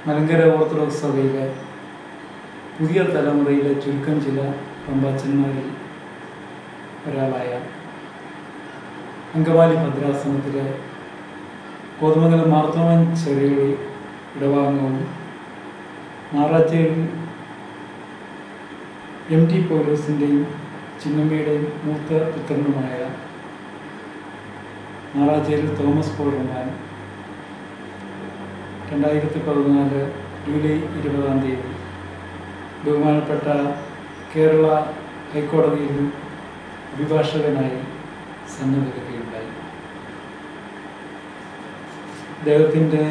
Malankara orthodox സഭയിലെ പുതിയ തലമുറയിലെ ചുരുക്കം ചില പമ്പാച്ചന്മാരിൽ ഒരാളായ അങ്കമാലി ഭദ്രാസനത്തിലെ കോതമംഗലം മാർത്തോമൻ ചെറിയുടെ ഇടവാംഗവും മാറാച്ചേരി എം ടി പൗലോസിൻ്റെയും ചിന്നമ്മയുടെയും മൂത്ത പുത്രനുമായ Maracheri Thomas Paul Rahman 2014 July 20 ബഹുമാനപ്പെട്ട കേരള ഹൈക്കോടതിയിൽ അഭിഭാഷകനായി സന്നദ്ധതയുണ്ടായി. അദ്ദേഹത്തിൻ്റെ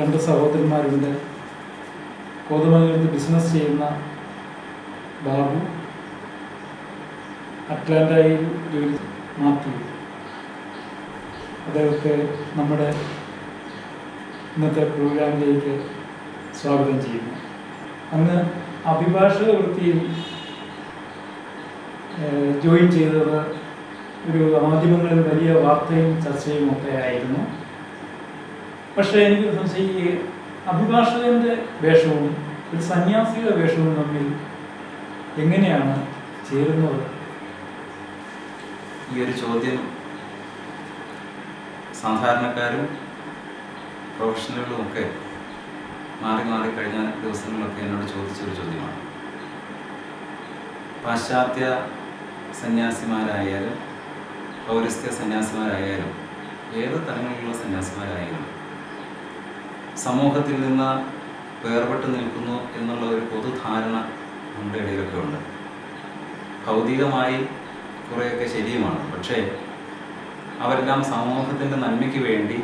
2 സഹോദരന്മാരുണ്ട്. കോതമംഗലത്ത് ബിസിനസ് ചെയ്യുന്ന ബാബു, അറ്റ്ലാന്റയിൽ ജോലി മാത്യു. അദ്ദേഹത്തെ നമ്മുടെ ഇന്നത്തെ പ്രോഗ്രാമിലേക്ക് സ്വാഗതം ചെയ്യുന്നു. അന്ന് അഭിഭാഷക വൃത്തിയിൽ ജോയിൻ ചെയ്തത് ഒരു മാധ്യമങ്ങളിൽ വലിയ വാർത്തയും ചർച്ചയും ഒക്കെ ആയിരുന്നു. പക്ഷേ എനിക്ക് സംശയം, ഈ അഭിഭാഷകൻ്റെ വേഷവും ഒരു സന്യാസിയുടെ വേഷവും തമ്മിൽ എങ്ങനെയാണ് ചേരുന്നത്? ഈ ഒരു ചോദ്യം സാധാരണക്കാരും പ്രൊഫഷണലുകളുമൊക്കെ മാറി മാറി കഴിഞ്ഞ ദിവസങ്ങളിലൊക്കെ എന്നോട് ചോദിച്ചൊരു ചോദ്യമാണ്. പാശ്ചാത്യ സന്യാസിമാരായാലും പൗരസ്ത്യ സന്യാസിമാരായാലും ഏത് തലങ്ങളിലുള്ള സന്യാസിമാരായാലും സമൂഹത്തിൽ നിന്ന് വേർപെട്ട് നിൽക്കുന്നു എന്നുള്ള ഒരു പൊതുധാരണ നമ്മുടെ ഇടയിലൊക്കെ ഉണ്ട്. ഭൗതികമായി കുറേയൊക്കെ ശരിയുമാണ്. പക്ഷേ അവരെല്ലാം സമൂഹത്തിൻ്റെ നന്മയ്ക്ക് വേണ്ടി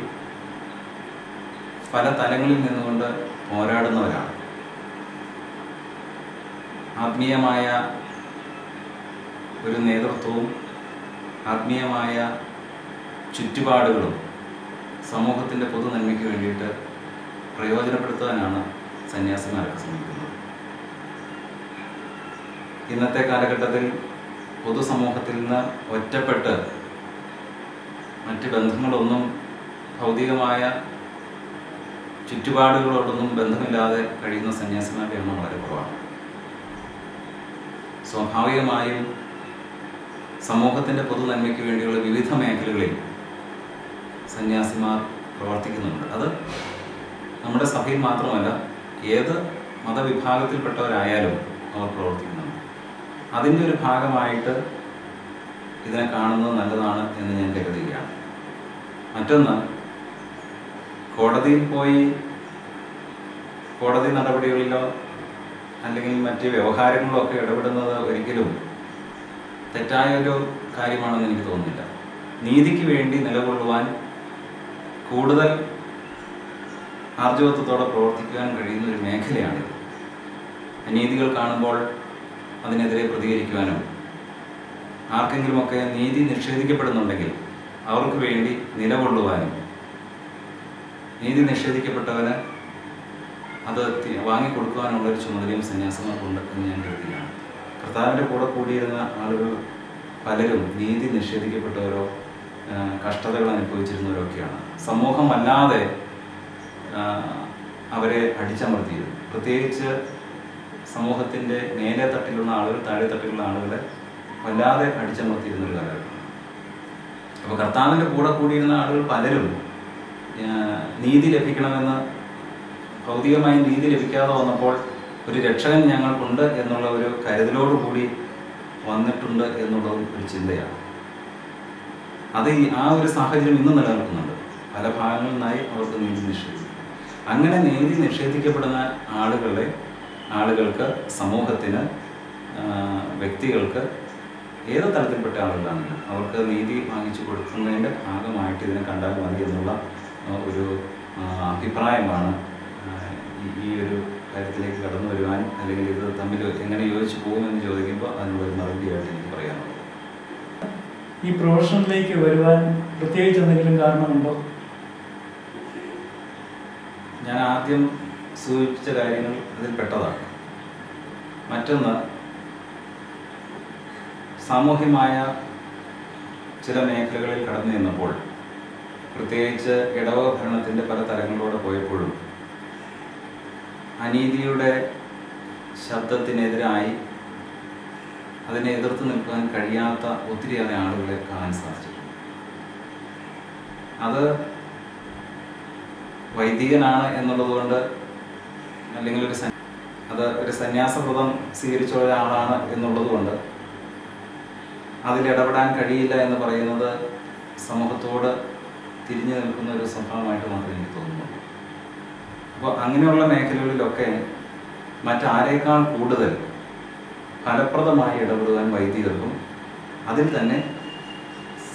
പല തലങ്ങളിൽ നിന്നുകൊണ്ട് പോരാടുന്നവരാണ്. ആത്മീയമായ ഒരു നേതൃത്വവും ആത്മീയമായ ചുറ്റുപാടുകളും സമൂഹത്തിൻ്റെ പൊതു നന്മയ്ക്ക് വേണ്ടിയിട്ട് പ്രയോജനപ്പെടുത്താനാണ് സന്യാസിമാരൊക്കെ ശ്രമിക്കുന്നത്. ഇന്നത്തെ കാലഘട്ടത്തിൽ പൊതുസമൂഹത്തിൽ നിന്ന് ഒറ്റപ്പെട്ട് മറ്റ് ബന്ധങ്ങളൊന്നും, ഭൗതികമായ ചുറ്റുപാടുകളോടൊന്നും ബന്ധമില്ലാതെ കഴിയുന്ന സന്യാസിമാരുടെ എണ്ണം വളരെ കുറവാണ്. സ്വാഭാവികമായും സമൂഹത്തിൻ്റെ പൊതു നന്മയ്ക്ക് വേണ്ടിയുള്ള വിവിധ മേഖലകളിൽ സന്യാസിമാർ പ്രവർത്തിക്കുന്നുണ്ട്. അത് നമ്മുടെ സഭയിൽ മാത്രമല്ല, ഏത് മതവിഭാഗത്തിൽപ്പെട്ടവരായാലും അവർ പ്രവർത്തിക്കുന്നുണ്ട്. അതിൻ്റെ ഒരു ഭാഗമായിട്ട് ഇതിനെ കാണുന്നത് നല്ലതാണ് എന്ന് ഞാൻ കരുതുകയാണ്. മറ്റൊന്ന്, കോടതിയിൽ പോയി കോടതി നടപടികളിലോ അല്ലെങ്കിൽ മറ്റ് വ്യവഹാരങ്ങളിലോ ഒക്കെ ഇടപെടുന്നത് ഒരിക്കലും തെറ്റായൊരു കാര്യമാണെന്ന് എനിക്ക് തോന്നുന്നില്ല. നീതിക്ക് വേണ്ടി നിലകൊള്ളുവാൻ കൂടുതൽ ആർജവത്വത്തോടെ പ്രവർത്തിക്കാൻ കഴിയുന്ന ഒരു മേഖലയാണിത്. അനീതികൾ കാണുമ്പോൾ അതിനെതിരെ പ്രതികരിക്കുവാനും ആർക്കെങ്കിലുമൊക്കെ നീതി നിഷേധിക്കപ്പെടുന്നുണ്ടെങ്കിൽ അവർക്ക് വേണ്ടി നിലകൊള്ളുവാനും നീതി നിഷേധിക്കപ്പെട്ടവന് അത് വാങ്ങിക്കൊടുക്കുവാനുള്ളൊരു ചുമതലയും സന്യാസിമാർക്കുണ്ട് എന്ന് ഞാൻ കരുതുകയാണ്. കർത്താവിൻ്റെ കൂടെ കൂടിയിരുന്ന ആളുകൾ പലരും നീതി നിഷേധിക്കപ്പെട്ടവരോ കഷ്ടതകൾ അനുഭവിച്ചിരുന്നവരൊക്കെയാണ്. സമൂഹം വല്ലാതെ അവരെ അടിച്ചമർത്തിയത്, പ്രത്യേകിച്ച് സമൂഹത്തിൻ്റെ മേലെ തട്ടിലുള്ള ആളുകൾ താഴെ തട്ടിലുള്ള ആളുകളെ വല്ലാതെ അടിച്ചമർത്തിയിരുന്നൊരു കാലഘട്ടം. അപ്പോൾ കർത്താവിൻ്റെ കൂടെ കൂടിയിരുന്ന ആളുകൾ പലരും നീതി ലഭിക്കണമെന്ന്, ഭൗതികമായി നീതി ലഭിക്കാതെ വന്നപ്പോൾ ഒരു രക്ഷകൻ ഞങ്ങൾക്കുണ്ട് എന്നുള്ള ഒരു കരുതലോടുകൂടി വന്നിട്ടുണ്ട് എന്നുള്ളതും ഒരു ചിന്തയാണ്. അത് ആ ഒരു സാഹചര്യം ഇന്നും നിലനിൽക്കുന്നുണ്ട്. പല ഭാഗങ്ങളിൽ നിന്നായി അവർക്ക് നീതി നിഷേധിക്കും. അങ്ങനെ നീതി നിഷേധിക്കപ്പെടുന്ന ആളുകൾക്ക്, സമൂഹത്തിന്, വ്യക്തികൾക്ക്, ഏത് തരത്തിൽപ്പെട്ട ആളുകളാണെങ്കിലും അവർക്ക് നീതി വാങ്ങിച്ചു കൊടുക്കുന്നതിൻ്റെ ഭാഗമായിട്ട് ഇതിനെ കണ്ടാൽ മതി എന്നുള്ള ഒരു അഭിപ്രായമാണ് ഈ ഒരു കാര്യത്തിലേക്ക് കടന്നു വരുവാൻ, അല്ലെങ്കിൽ ഇത് തമ്മിൽ എങ്ങനെ യോജിച്ചു പോകുമെന്ന് ചോദിക്കുമ്പോൾ അതിനുള്ളൊരു മറുപടിയായിട്ട് എനിക്ക് പറയാനുള്ളത്. ഈ പ്രൊഫഷനിലേക്ക് വരുവാൻ പ്രത്യേകിച്ച് എന്തെങ്കിലും കാരണമുണ്ടോ? ഞാൻ ആദ്യം സൂചിപ്പിച്ച കാര്യങ്ങൾ അതിൽ പെട്ടതാണ്. മറ്റൊന്ന്, സാമൂഹ്യമായ ചില മേഖലകളിൽ കടന്നു നിന്നപ്പോൾ, പ്രത്യേകിച്ച് ഇടവ ഭരണത്തിൻ്റെ പല തലങ്ങളിലൂടെ പോയപ്പോഴും അനീതിയുടെ ശബ്ദത്തിനെതിരായി അതിനെ എതിർത്ത് നിൽക്കാൻ കഴിയാത്ത ഒത്തിരിയേറെ ആളുകളെ കാണാൻ സാധിച്ചിട്ടുണ്ട്. അത് വൈദികനാണ് എന്നുള്ളതുകൊണ്ട്, അല്ലെങ്കിൽ ഒരു സന്യാസവ്രതം സ്വീകരിച്ച ഒരാളാണ് എന്നുള്ളതുകൊണ്ട് അതിലിടപെടാൻ കഴിയില്ല എന്ന് പറയുന്നത് സമൂഹത്തോട് തിരിഞ്ഞു നിൽക്കുന്ന ഒരു സ്വഭാവമായിട്ട് മാത്രമേ എനിക്ക് തോന്നുന്നുള്ളൂ. അപ്പോൾ അങ്ങനെയുള്ള മേഖലകളിലൊക്കെ മറ്റാരേക്കാൾ കൂടുതൽ ഫലപ്രദമായി ഇടപെടുവാൻ വൈദികർക്കും അതിൽ തന്നെ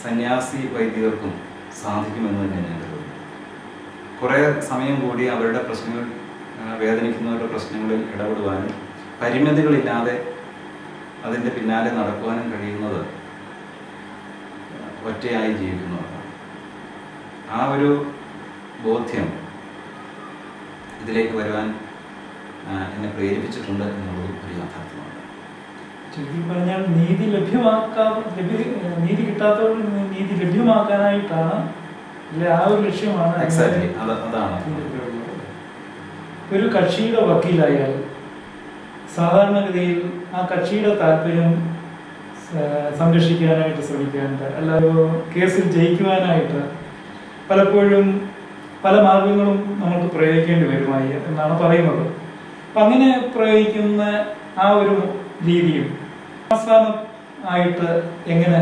സന്യാസി വൈദികർക്കും സാധിക്കുമെന്ന് തന്നെ ഞാൻ കരുതുന്നു. കുറേ സമയം കൂടി അവരുടെ പ്രശ്നങ്ങൾ, വേദനിക്കുന്നവരുടെ പ്രശ്നങ്ങളിൽ ഇടപെടുവാനും പരിമിതികളില്ലാതെ അതിൻ്റെ പിന്നാലെ നടക്കുവാനും കഴിയുന്നത് ഒറ്റയായി ജീവിക്കുന്നവരാണ്. ആ ഒരു ബോധ്യം ഇതിലേക്ക് വരുവാൻ എന്നെ പ്രേരിപ്പിച്ചിട്ടുണ്ട് എന്നുള്ളത് ഒരു യാഥാർത്ഥ്യമാണ്. ചുരുക്കി പറഞ്ഞാൽ നീതി കിട്ടാത്തവർക്ക് നീതി ലഭ്യമാക്കാനായിട്ടാണ്, അല്ലെ? ആ ഒരു ലക്ഷ്യമാണ്. എക്സാക്ട്ലി, അതാണ്. ഒരു കക്ഷിയുടെ വക്കീലായാൽ സാധാരണഗതിയിൽ ആ കക്ഷിയുടെ താല്പര്യം സംരക്ഷിക്കാനായിട്ട് ശ്രമിക്കാറുണ്ട്. അല്ലാതെ കേസിൽ ജയിക്കുവാനായിട്ട് പലപ്പോഴും പല മാർഗങ്ങളും നമുക്ക് പ്രയോഗിക്കേണ്ടി വരുമായി എന്നാണ് പറയുന്നത്. അപ്പം അങ്ങനെ പ്രയോഗിക്കുന്ന ആ ഒരു രീതിയും സ്ഥാനം ആയിട്ട് എങ്ങനെ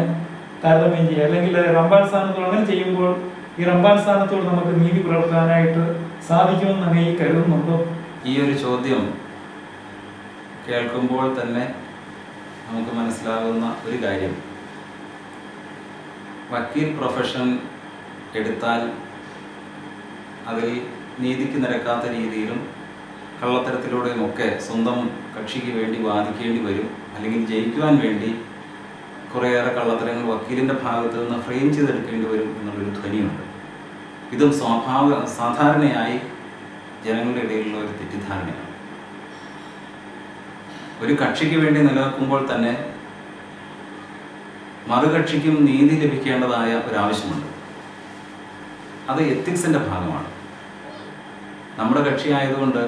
താരതമ്യം ചെയ്യുക, അല്ലെങ്കിൽ റംബാൻ സ്ഥാനത്തോട് അങ്ങനെ ചെയ്യുമ്പോൾ ഈ റംബാൻ സ്ഥാനത്തോട് നമുക്ക് നീതി പുലർത്താനായിട്ട് സാധിക്കുമെന്ന് അങ്ങനെ ഈ കരുതുന്നുണ്ടോ? ഈ ഒരു ചോദ്യം കേൾക്കുമ്പോൾ തന്നെ നമുക്ക് മനസ്സിലാകുന്ന ഒരു കാര്യം, വക്കീൽ പ്രൊഫഷൻ എടുത്താൽ അതിൽ നീതിക്ക് നിരക്കാത്ത രീതിയിലും കള്ളത്തരത്തിലൂടെയുമൊക്കെ സ്വന്തം കക്ഷിക്ക് വേണ്ടി വാദിക്കേണ്ടി വരും, അല്ലെങ്കിൽ ജയിക്കുവാൻ വേണ്ടി കുറേയേറെ കള്ളത്തരങ്ങൾ വക്കീലിൻ്റെ ഭാഗത്ത് നിന്ന് ഫ്രെയിം ചെയ്തെടുക്കേണ്ടി വരും എന്നുള്ളൊരു ധ്വനിയുണ്ട്. ഇതും സാധാരണയായി ജനങ്ങളുടെ ഇടയിലുള്ള ഒരു തെറ്റിദ്ധാരണയാണ്. ഒരു കക്ഷിക്ക് വേണ്ടി നിലനിൽക്കുമ്പോൾ തന്നെ മറുകക്ഷിക്കും നീതി ലഭിക്കേണ്ടതായ ഒരാവശ്യമുണ്ട്. അത് എത്തിക്സിൻ്റെ ഭാഗമാണ്. നമ്മുടെ കക്ഷി ആയതുകൊണ്ട്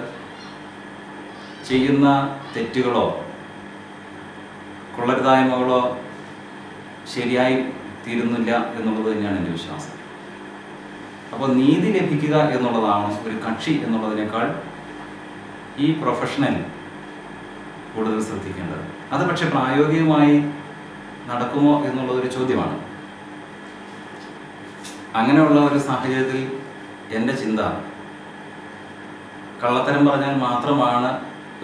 ചെയ്യുന്ന തെറ്റുകളോ കൊള്ളരുതായ്മകളോ ശരിയായി തീരുന്നില്ല എന്നുള്ളത് തന്നെയാണ് എൻ്റെ വിശ്വാസം. അപ്പോൾ നീതി ലഭിക്കുക എന്നുള്ളതാണ് ഒരു കക്ഷി എന്നുള്ളതിനേക്കാൾ ഈ പ്രൊഫഷണൽ കൂടുതൽ ശ്രദ്ധിക്കേണ്ടത്. അത് പക്ഷെ പ്രായോഗികമായി നടക്കുമോ എന്നുള്ളതൊരു ചോദ്യമാണ്. അങ്ങനെയുള്ള ഒരു സാഹചര്യത്തിൽ എൻ്റെ ചിന്ത, കള്ളത്തരം പറഞ്ഞാൽ മാത്രമാണ്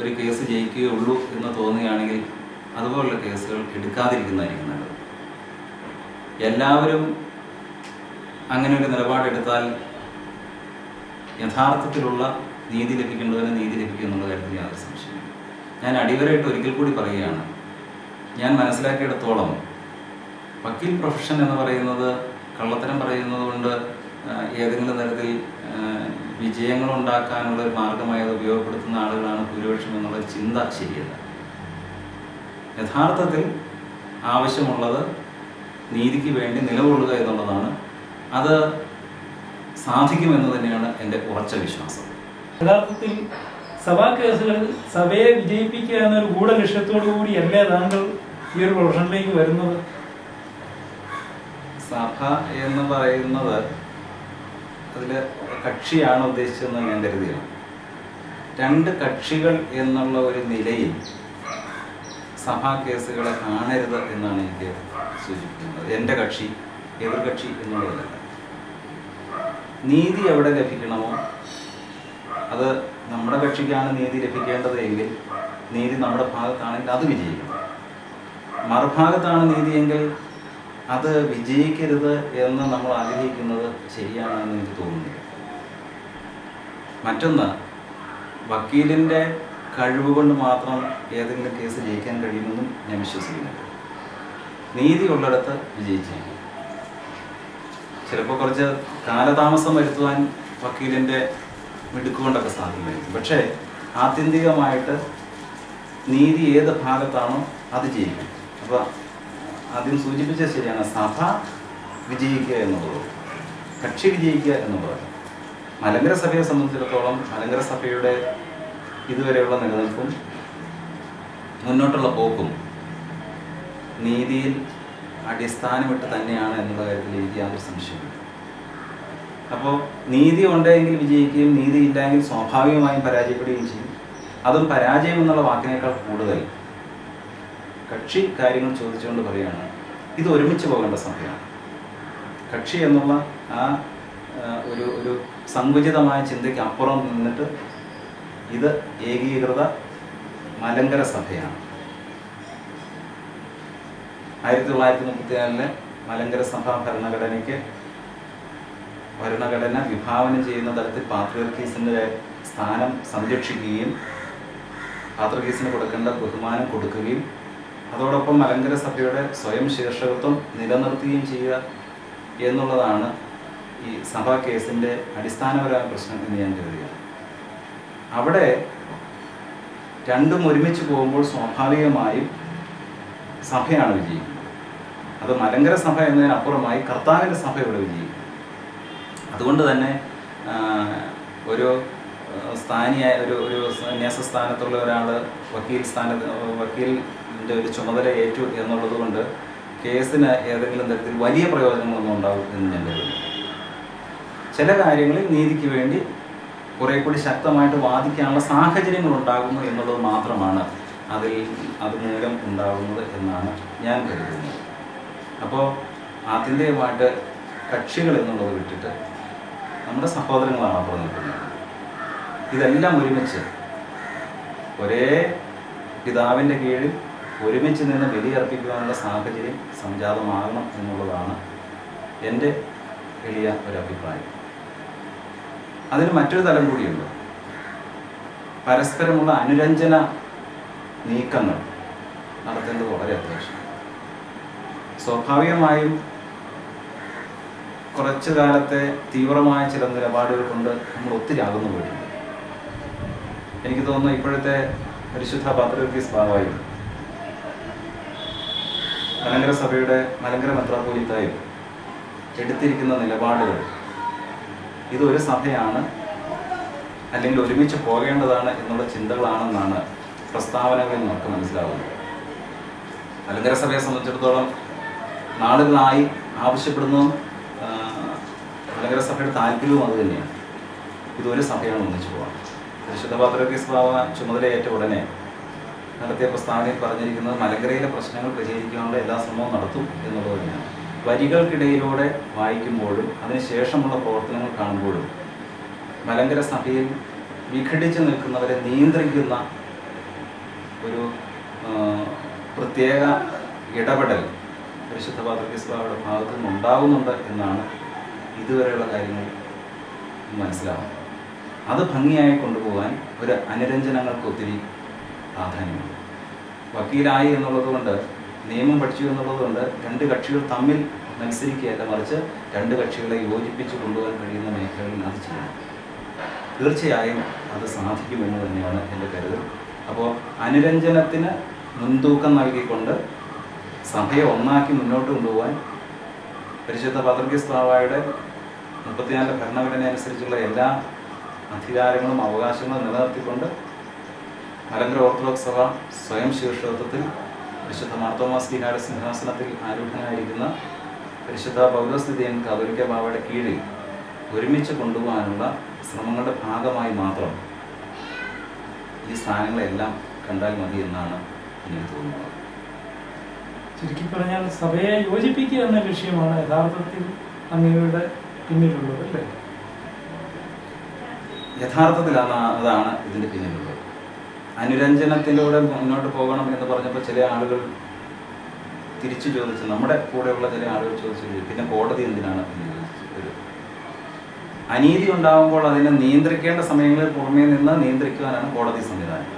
ഒരു കേസ് ജയിക്കുകയുള്ളൂ എന്ന് തോന്നുകയാണെങ്കിൽ അതുപോലുള്ള കേസുകൾ എടുക്കാതിരിക്കുന്നതായിരിക്കും നല്ലത്. എല്ലാവരും അങ്ങനെ ഒരു നിലപാടെടുത്താൽ യഥാർത്ഥത്തിലുള്ള നീതി ലഭിക്കേണ്ടതിന് നീതി ലഭിക്കും എന്നുള്ള കാര്യത്തിൽ യാതൊരു സംശയമില്ല. ഞാൻ അടിവരായിട്ട് ഒരിക്കൽ കൂടി പറയുകയാണ്, ഞാൻ മനസ്സിലാക്കിയിടത്തോളം വക്കീൽ പ്രൊഫഷൻ എന്ന് പറയുന്നത് കള്ളത്തരം പറയുന്നത് കൊണ്ട് ഏതെങ്കിലും തരത്തിൽ വിജയങ്ങളുണ്ടാക്കാനുള്ള ഒരു മാർഗമായി അത് ഉപയോഗപ്പെടുത്തുന്ന ആളുകളാണ് ഭൂരിപക്ഷം എന്നുള്ള ചിന്ത ശരിയല്ല. യഥാർത്ഥത്തിൽ ആവശ്യമുള്ളത് നീതിക്ക് വേണ്ടി നിലകൊള്ളുക എന്നുള്ളതാണ്. അത് സാധിക്കുമെന്ന് തന്നെയാണ് എൻ്റെ ഉറച്ച വിശ്വാസം. യഥാർത്ഥത്തിൽ സഭാ കേസുകളിൽ സഭയെ വിജയിപ്പിക്കുക എന്നൊരു ഗൂഢലക്ഷ്യത്തോടു കൂടിയല്ലേ താങ്കൾ ഈ ഒരു പ്രൊഫഷനിലേക്ക് വരുന്നത്? സഭ എന്ന് പറയുന്നത് അതിൽ കക്ഷിയാണ് ഉദ്ദേശിച്ചതെന്ന് ഞാൻ കരുതിയാണ്. രണ്ട് കക്ഷികൾ എന്നുള്ള ഒരു നിലയിൽ സഭാ കേസുകളെ കാണരുത് എന്നാണ് എനിക്ക് സൂചിപ്പിക്കുന്നത്. എൻ്റെ കക്ഷി എതിർകക്ഷി എന്നുള്ളതല്ല. നീതി എവിടെ ലഭിക്കണമോ, അത് നമ്മുടെ കക്ഷിക്കാണ് നീതി ലഭിക്കേണ്ടത് എങ്കിൽ നീതി നമ്മുടെ ഭാഗത്താണെങ്കിൽ അത് വിജയിക്കണം. മറുഭാഗത്താണ് നീതിയെങ്കിൽ അത് വിജയിക്കരുത് എന്ന് നമ്മൾ ആഗ്രഹിക്കുന്നത് ശരിയാണെന്ന് എനിക്ക് തോന്നുന്നില്ല. മറ്റൊന്ന്, വക്കീലിൻ്റെ കഴിവ് കൊണ്ട് മാത്രം ഏതെങ്കിലും കേസ് ജയിക്കാൻ കഴിയുമെന്നും ഞാൻ വിശ്വസിക്കുന്നില്ല. നീതി ഉള്ളിടത്ത് വിജയിച്ചിരിക്കും. ചിലപ്പോൾ കുറച്ച് കാലതാമസം വരുത്തുവാൻ വക്കീലിൻ്റെ മിടുക്കുകൊണ്ടൊക്കെ സാധ്യമായിരിക്കും. പക്ഷേ ആത്യന്തികമായിട്ട് നീതി ഏത് ഭാഗത്താണോ അത് ജയിക്കും. അപ്പോൾ ആദ്യം സൂചിപ്പിച്ചത് ശരിയാണ്, സഭ വിജയിക്കുക എന്നുള്ളത്, കക്ഷി വിജയിക്കുക എന്നുള്ളത്. മലങ്കര സഭയെ സംബന്ധിച്ചിടത്തോളം മലങ്കര സഭയുടെ ഇതുവരെയുള്ള നിലനിൽപ്പും മുന്നോട്ടുള്ള പോക്കും നീതിയിൽ അടിസ്ഥാനമിട്ട് തന്നെയാണ് എന്നുള്ള കാര്യത്തിൽ എനിക്ക് യാതൊരു സംശയമില്ല. അപ്പോൾ നീതി ഉണ്ടെങ്കിൽ വിജയിക്കുകയും നീതി ഇല്ലെങ്കിൽ സ്വാഭാവികമായും പരാജയപ്പെടുകയും ചെയ്യും. അതും പരാജയം എന്നുള്ള വാക്കിനേക്കാൾ കൂടുതൽ കക്ഷി കാര്യങ്ങൾ ചോദിച്ചുകൊണ്ട് പറയുകയാണ്, ഇത് ഒരുമിച്ച് പോകേണ്ട സമയമാണ്. കക്ഷി എന്നുള്ള ആ ഒരു സങ്കുചിതമായ ചിന്തയ്ക്ക് അപ്പുറം നിന്നിട്ട് ഇത് ഏകീകൃത മലങ്കര സഭയാണ്. 1934 മലങ്കര സഭാ ഭരണഘടന വിഭാവനം ചെയ്യുന്ന തരത്തിൽ പാത്രിയർക്കീസിൻ്റെ സ്ഥാനം സംരക്ഷിക്കുകയും പാത്രിയർക്കീസിന് കൊടുക്കേണ്ട ബഹുമാനം കൊടുക്കുകയും അതോടൊപ്പം മലങ്കര സഭയുടെ സ്വയം ശീർഷകത്വം നിലനിർത്തുകയും ചെയ്യുക എന്നുള്ളതാണ് ഈ സഭാ കേസിൻ്റെ അടിസ്ഥാനപരമായ പ്രശ്നം എന്ന് ഞാൻ കരുതുകയാണ്. അവിടെ രണ്ടും ഒരുമിച്ച് പോകുമ്പോൾ സ്വാഭാവികമായും സഭയാണ് വിജയിക്കുന്നത്. അത് മലങ്കര സഭ എന്നതിനപ്പുറമായി കർത്താവിൻ്റെ സഭ ഇവിടെ വിജയിക്കും. അതുകൊണ്ട് തന്നെ ഒരു സ്ഥാനീയ ഒരു സന്യാസ സ്ഥാനത്തുള്ള ഒരാൾ വക്കീലിൻ്റെ ഒരു ചുമതല ഏറ്റു എന്നുള്ളത് കൊണ്ട് കേസിന് ഏതെങ്കിലും തരത്തിൽ വലിയ പ്രയോജനങ്ങളൊന്നും ഉണ്ടാവും എന്ന് ഞാൻ കരുതുന്നു. ചില കാര്യങ്ങളിൽ നീതിക്ക് വേണ്ടി കുറെ കൂടി ശക്തമായിട്ട് വാദിക്കാനുള്ള സാഹചര്യങ്ങൾ ഉണ്ടാകുന്നു എന്നുള്ളത് മാത്രമാണ് അത് മൂലം ഉണ്ടാകുന്നത് എന്നാണ് ഞാൻ കരുതുന്നത്. അപ്പോൾ ആത്യന്തികമായിട്ട് കക്ഷികൾ എന്നുള്ളത് വിട്ടിട്ട് നമ്മുടെ സഹോദരങ്ങളാണ് അപ്പുറം നിൽക്കുന്നത്. ഇതെല്ലാം ഒരുമിച്ച് ഒരേ പിതാവിൻ്റെ കീഴിൽ ഒരുമിച്ച് നിന്ന് ബലിയർപ്പിക്കുവാനുള്ള സാഹചര്യം സംജാതമാകണം എന്നുള്ളതാണ് എൻ്റെ എളിയ ഒരഭിപ്രായം. അതിന് മറ്റൊരു തലം കൂടിയുണ്ട്. പരസ്പരമുള്ള അനുരഞ്ജന നീക്കങ്ങൾ നടത്തേണ്ടത് വളരെ അത്യാവശ്യം. സ്വാഭാവികമായും കുറച്ചു കാലത്തെ തീവ്രമായ ചില നിലപാടുകൾ കൊണ്ട് നമ്മൾ ഒത്തിരി അകന്നു പോയിട്ടുണ്ട്. എനിക്ക് തോന്നുന്നു ഇപ്പോഴത്തെ പരിശുദ്ധ പാത്രിയർക്കീസ് ബാവായും മലങ്കര സഭയുടെ മലങ്കര മെത്രാപ്പോലീത്തായും എടുത്തിരിക്കുന്ന നിലപാടുകൾ ഇതൊരു സഭയാണ്, അല്ലെങ്കിൽ ഒരുമിച്ച് പോകേണ്ടതാണ് എന്നുള്ള ചിന്തകളാണെന്നാണ് പ്രസ്താവനകളിൽ നമുക്ക് മനസ്സിലാവുന്നത്. മലങ്കര സഭയെ സംബന്ധിച്ചിടത്തോളം നാളുകളായി ആവശ്യപ്പെടുന്നതും മലങ്കര സഭയുടെ താല്പര്യവും അത് തന്നെയാണ്. ഇതൊരു സഭയാണ് ഒന്നിച്ചു പോകാൻ. പരിശുദ്ധ പാത്രിയർക്കീസ് ബാവ ചുമതലയേറ്റ ഉടനെ നടത്തിയ പ്രസ്താവനയിൽ പറഞ്ഞിരിക്കുന്നത് മലങ്കരയിലെ പ്രശ്നങ്ങൾ പരിഹരിക്കാനുള്ള എല്ലാ ശ്രമവും നടത്തും എന്നുള്ളത് തന്നെയാണ്. വരികൾക്കിടയിലൂടെ വായിക്കുമ്പോഴും അതിനുശേഷമുള്ള പ്രവർത്തനങ്ങൾ കാണുമ്പോഴും മലങ്കര സഭയിൽ വിഘടിച്ച് നിൽക്കുന്നവരെ നിയന്ത്രിക്കുന്ന ഒരു പ്രത്യേക ഇടപെടൽ പരിശുദ്ധ പാത്രിയർക്കീസ് ബാവയുടെ ഭാഗത്തു നിന്നുണ്ടാകുന്നുണ്ട് എന്നാണ് ഇതുവരെയുള്ള കാര്യങ്ങൾ മനസ്സിലാവുന്നത്. അത് ഭംഗിയായി കൊണ്ടുപോകാൻ ഒരു അനുരഞ്ജനങ്ങൾക്ക് ഒത്തിരി പ്രാധാന്യമുണ്ട്. വക്കീലായി എന്നുള്ളത് കൊണ്ട്, നിയമം പഠിച്ചു എന്നുള്ളത് കൊണ്ട് രണ്ട് കക്ഷികൾ തമ്മിൽ മത്സരിക്കുകയല്ല, മറിച്ച് രണ്ട് കക്ഷികളെ യോജിപ്പിച്ച് കൊണ്ടുപോകാൻ കഴിയുന്ന മേഖലകളിൽ അത് ചെയ്യണം. തീർച്ചയായും അത് സാധിക്കുമെന്ന് തന്നെയാണ് എൻ്റെ കരുതൽ. അപ്പോൾ അനുരഞ്ജനത്തിന് മുൻതൂക്കം നൽകിക്കൊണ്ട് സഭയെ ഒന്നാക്കി മുന്നോട്ട് കൊണ്ടുപോകാൻ പരിശുദ്ധ പാത്രിയർക്കീസ് ബാവയുടെ 34 ഭരണഘടന അനുസരിച്ചുള്ള എല്ലാ അധികാരങ്ങളും അവകാശങ്ങളും നിലനിർത്തിക്കൊണ്ട് മലങ്കര ഓർത്തഡോക്സ് സഭ സ്വയം ശീർഷകത്വത്തിൽ പരിശുദ്ധ മാർത്തോമാ ശ്ലീഹായുടെ സിംഹാസനത്തിൽ ആരൂഢനായിരിക്കുന്ന പരിശുദ്ധ പൗലോസ് കാതോലിക്ക ബാവയുടെ കീഴിൽ ഒരുമിച്ച് കൊണ്ടുപോകാനുള്ള ശ്രമങ്ങളുടെ ഭാഗമായി മാത്രം ഈ സ്ഥാനങ്ങളെല്ലാം കണ്ടാൽ മതി എന്നാണ് എനിക്ക് തോന്നുന്നത്. ചുരുക്കി പറഞ്ഞാൽ സഭയെ യോജിപ്പിക്കുക എന്ന ലക്ഷ്യമാണ് യഥാർത്ഥത്തിൽ അങ്ങയുടെ പിന്നിലുള്ളത്, അല്ലേ? യഥാർത്ഥത്തിൽ അതാണ് ഇതിൻ്റെ പിന്നിലുള്ളത്. അനുരഞ്ജനത്തിലൂടെ മുന്നോട്ട് പോകണം എന്ന് പറഞ്ഞപ്പോൾ ചില ആളുകൾ തിരിച്ചു ചോദിച്ചു, നമ്മുടെ കൂടെയുള്ള ചില ആളുകൾ ചോദിച്ചു, പിന്നെ കോടതി എന്തിനാണ് എന്ന് ചോദിച്ചു. അനീതി ഉണ്ടാകുമ്പോൾ അതിനെ നിയന്ത്രിക്കേണ്ട സമയങ്ങളിൽ പുറമേ നിന്ന് നിയന്ത്രിക്കുവാനാണ് കോടതി സംവിധാനം.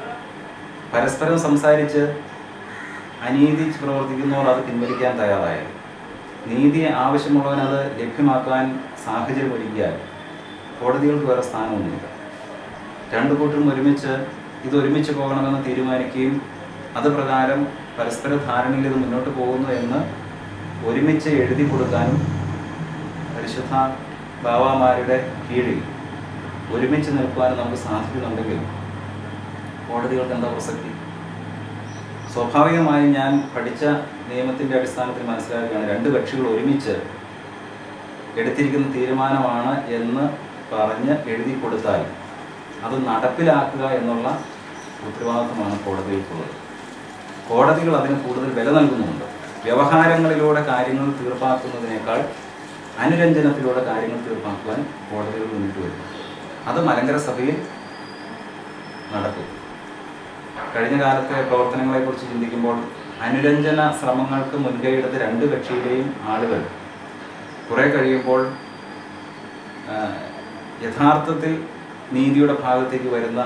പരസ്പരം സംസാരിച്ച് അനീതി പ്രവർത്തിക്കുന്നവർ അത് പിൻവലിക്കാൻ തയ്യാറായാൽ, നീതി ആവശ്യമുള്ളവനത് ലഭ്യമാക്കാൻ സാഹചര്യം ഒരുക്കിയാൽ കോടതികൾക്ക് വേറെ സ്ഥാനമൊന്നുമില്ല. രണ്ടു കൂട്ടരും ഒരുമിച്ച് പോകണമെന്ന് തീരുമാനിക്കുകയും അത് പ്രകാരം പരസ്പര ധാരണയിൽ ഇത് മുന്നോട്ട് പോകുന്നു എന്ന് ഒരുമിച്ച് എഴുതി കൊടുക്കാനും പരിശുദ്ധ ബാവാമാരുടെ കീഴിൽ ഒരുമിച്ച് നിൽക്കുവാനും നമുക്ക് സാധിക്കുന്നുണ്ടെങ്കിൽ കോടതികൾക്ക് എന്താ പ്രസക്തി? സ്വാഭാവികമായും ഞാൻ പഠിച്ച നിയമത്തിൻ്റെ അടിസ്ഥാനത്തിൽ മനസ്സിലാക്കുകയാണ്, രണ്ട് കക്ഷികൾ ഒരുമിച്ച് എടുത്തിരിക്കുന്ന തീരുമാനമാണ് എന്ന് പറഞ്ഞ് എഴുതി കൊടുത്താൽ അത് നടപ്പിലാക്കുക എന്നുള്ള ഉത്തരവാദിത്വമാണ് കോടതികൾക്കുള്ളത്. കോടതികൾ അതിന് കൂടുതൽ വില നൽകുന്നുമുണ്ട്. വ്യവഹാരങ്ങളിലൂടെ കാര്യങ്ങൾ തീർപ്പാക്കുന്നതിനേക്കാൾ അനുരഞ്ജനത്തിലൂടെ കാര്യങ്ങൾ തീർപ്പാക്കുവാൻ കോടതികൾ മുന്നിട്ട് വരുന്നു. അത് മലങ്കര സഭയിൽ നടക്കും. കഴിഞ്ഞ കാലത്തെ പ്രവർത്തനങ്ങളെക്കുറിച്ച് ചിന്തിക്കുമ്പോൾ അനുരഞ്ജന ശ്രമങ്ങൾക്ക് മുൻകൈയെടുത്ത് രണ്ട് കക്ഷിയിലെയും ആളുകൾ കുറേ കഴിയുമ്പോൾ യഥാർത്ഥത്തിൽ നീതിയുടെ ഭാഗത്തേക്ക് വരുന്ന